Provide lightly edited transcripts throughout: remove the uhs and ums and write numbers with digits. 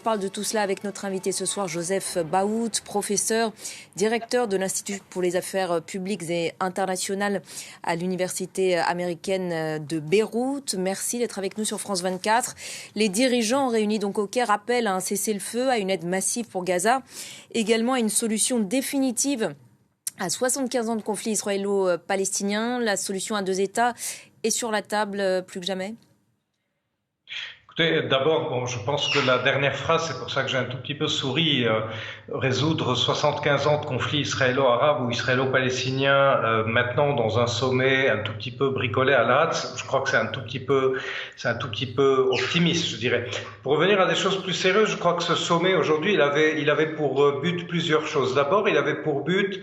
On parle de tout cela avec notre invité ce soir, Joseph Baout, professeur, directeur de l'Institut pour les affaires publiques et internationales à l'Université américaine de Beyrouth. Merci d'être avec nous sur France 24. Les dirigeants réunis donc au Caire appellent à un cessez-le-feu, à une aide massive pour Gaza, également à une solution définitive à 75 ans de conflit israélo-palestinien. La solution à 2 États est sur la table plus que jamais. D'abord, je pense que la dernière phrase, c'est pour ça que j'ai un tout petit peu souri, résoudre 75 ans de conflit israélo-arabe ou israélo-palestinien maintenant dans un sommet un tout petit peu bricolé à l'Hatz, je crois que c'est un tout petit peu optimiste, je dirais. Pour revenir à des choses plus sérieuses, je crois que ce sommet aujourd'hui, il avait pour but plusieurs choses. D'abord, il avait pour but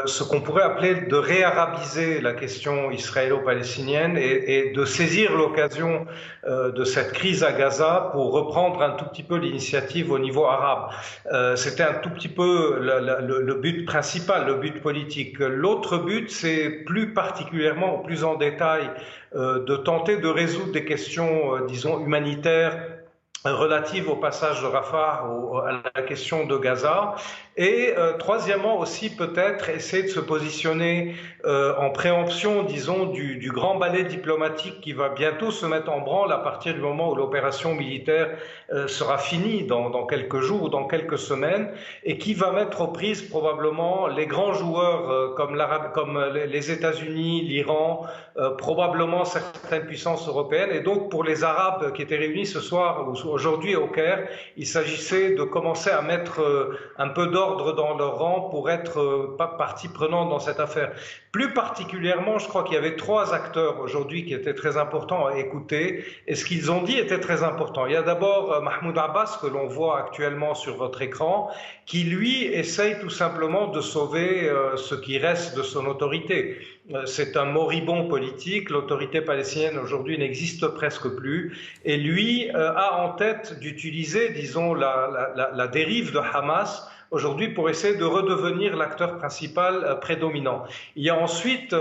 ce qu'on pourrait appeler de réarabiser la question israélo-palestinienne et de saisir l'occasion de cette crise à Gaza pour reprendre un tout petit peu l'initiative au niveau arabe. C'était un tout petit peu le but principal, le but politique. L'autre but, c'est plus particulièrement, plus en détail, de tenter de résoudre des questions, disons, humanitaires relative au passage de Rafah, à la question de Gaza. Et troisièmement aussi peut-être essayer de se positionner en préemption, disons, du grand ballet diplomatique qui va bientôt se mettre en branle à partir du moment où l'opération militaire sera finie dans quelques jours ou dans quelques semaines, et qui va mettre aux prises probablement les grands joueurs comme les États-Unis, l'Iran, probablement certaines puissances européennes. Et donc pour les Arabes qui étaient réunis ce soir ou aujourd'hui au Caire, il s'agissait de commencer à mettre un peu d'ordre dans leur rang pour être partie prenante dans cette affaire. Plus particulièrement, je crois qu'il y avait 3 acteurs aujourd'hui qui étaient très importants à écouter, et ce qu'ils ont dit était très important. Il y a d'abord Mahmoud Abbas, que l'on voit actuellement sur votre écran, qui lui essaye tout simplement de sauver ce qui reste de son autorité. C'est un moribond politique, l'autorité palestinienne aujourd'hui n'existe presque plus, et lui a en tête d'utiliser, disons, la dérive de Hamas aujourd'hui pour essayer de redevenir l'acteur principal prédominant. Il y a ensuite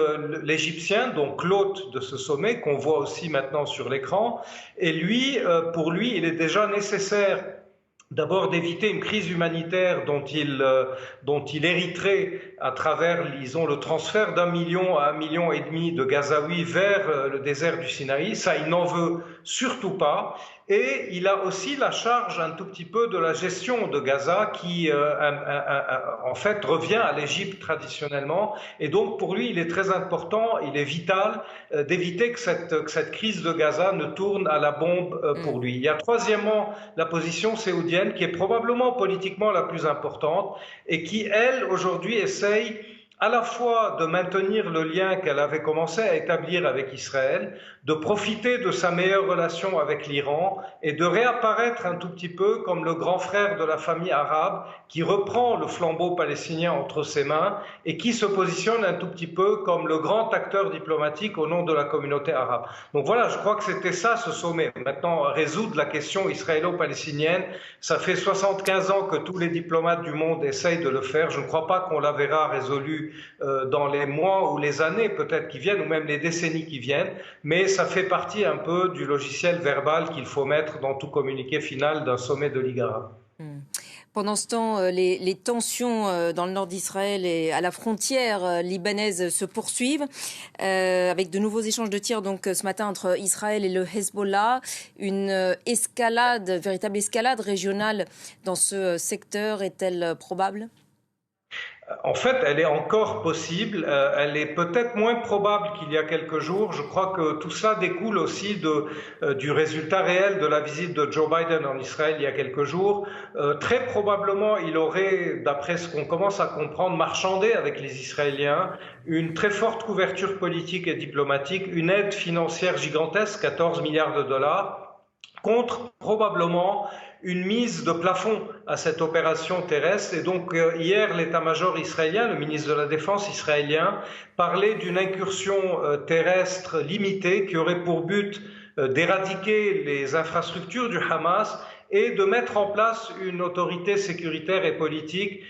l'Égyptien, donc l'hôte de ce sommet, qu'on voit aussi maintenant sur l'écran, et lui, pour lui, il est déjà nécessaire d'abord d'éviter une crise humanitaire dont il hériterait à travers, disons, le transfert d'1 million à 1,5 million de Gazaouis vers le désert du Sinaï. Ça, il n'en veut surtout pas. Et il a aussi la charge un tout petit peu de la gestion de Gaza qui, en fait, revient à l'Égypte traditionnellement. Et donc, pour lui, il est très important, il est vital d'éviter que cette crise de Gaza ne tourne à la bombe pour lui. Il y a troisièmement la position saoudienne qui est probablement politiquement la plus importante et qui, elle, aujourd'hui, essaye à la fois de maintenir le lien qu'elle avait commencé à établir avec Israël, de profiter de sa meilleure relation avec l'Iran et de réapparaître un tout petit peu comme le grand frère de la famille arabe qui reprend le flambeau palestinien entre ses mains et qui se positionne un tout petit peu comme le grand acteur diplomatique au nom de la communauté arabe. Donc voilà, je crois que c'était ça ce sommet. Maintenant, résoudre la question israélo-palestinienne, ça fait 75 ans que tous les diplomates du monde essayent de le faire. Je ne crois pas qu'on la verra résolue dans les mois ou les années peut-être qui viennent, ou même les décennies qui viennent, mais ça fait partie un peu du logiciel verbal qu'il faut mettre dans tout communiqué final d'un sommet de Ligue arabe. Pendant ce temps, les tensions dans le nord d'Israël et à la frontière libanaise se poursuivent, avec de nouveaux échanges de tirs donc ce matin entre Israël et le Hezbollah. Une véritable escalade régionale dans ce secteur est-elle probable ? En fait, elle est encore possible, elle est peut-être moins probable qu'il y a quelques jours. Je crois que tout cela découle aussi du résultat réel de la visite de Joe Biden en Israël il y a quelques jours. Très probablement, il aurait, d'après ce qu'on commence à comprendre, marchandé avec les Israéliens une très forte couverture politique et diplomatique, une aide financière gigantesque, 14 milliards de dollars, contre probablement une mise de plafond à cette opération terrestre. Et donc hier, l'état-major israélien, le ministre de la Défense israélien, parlait d'une incursion terrestre limitée qui aurait pour but d'éradiquer les infrastructures du Hamas et de mettre en place une autorité sécuritaire et politique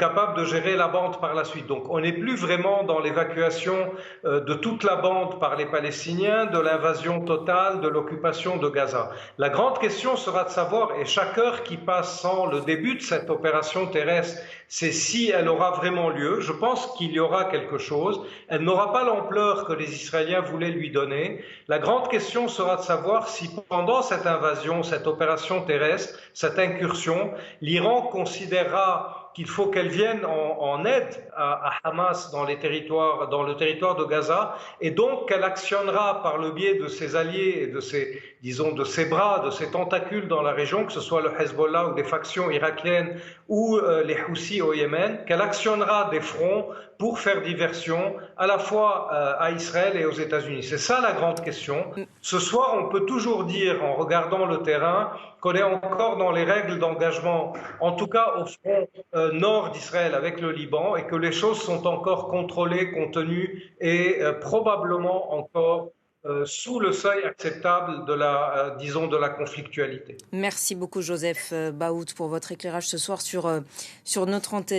capable de gérer la bande par la suite. Donc on n'est plus vraiment dans l'évacuation de toute la bande par les Palestiniens, de l'invasion totale, de l'occupation de Gaza. La grande question sera de savoir, et chaque heure qui passe sans le début de cette opération terrestre, c'est si elle aura vraiment lieu. Je pense qu'il y aura quelque chose. Elle n'aura pas l'ampleur que les Israéliens voulaient lui donner. La grande question sera de savoir si pendant cette invasion, cette opération terrestre, cette incursion, l'Iran considérera qu'il faut qu'elle vienne en aide à Hamas dans le territoire de Gaza, et donc qu'elle actionnera par le biais de ses alliés et de ses, disons, de ses bras, de ses tentacules dans la région, que ce soit le Hezbollah ou des factions irakiennes ou les Houthis au Yémen, qu'elle actionnera des fronts pour faire diversion à la fois à Israël et aux États-Unis. C'est ça la grande question. Ce soir, on peut toujours dire, en regardant le terrain, qu'on est encore dans les règles d'engagement, en tout cas au front nord d'Israël avec le Liban, et que les choses sont encore contrôlées, contenues et probablement encore sous le seuil acceptable de la, disons, de la conflictualité. Merci beaucoup Joseph Baout pour votre éclairage ce soir sur notre antenne.